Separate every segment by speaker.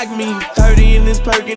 Speaker 1: like me. 30 in this Perkin.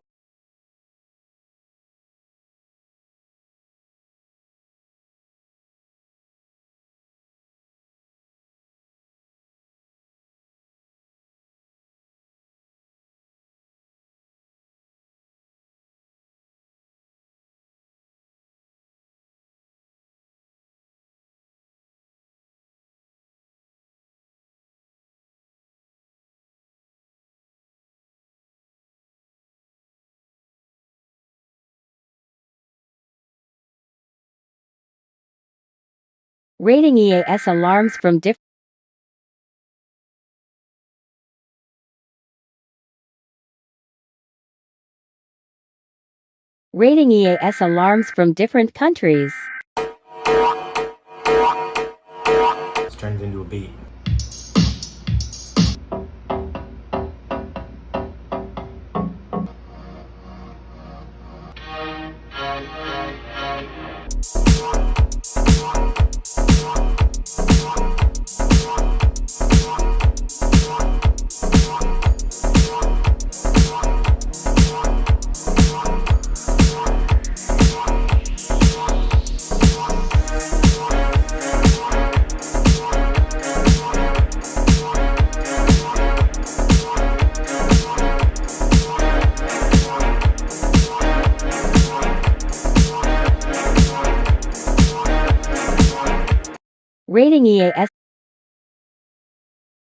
Speaker 2: Rating EAS alarms from different Rating EAS alarms from different countries.
Speaker 3: It's turned into a beat.
Speaker 2: Rating EAS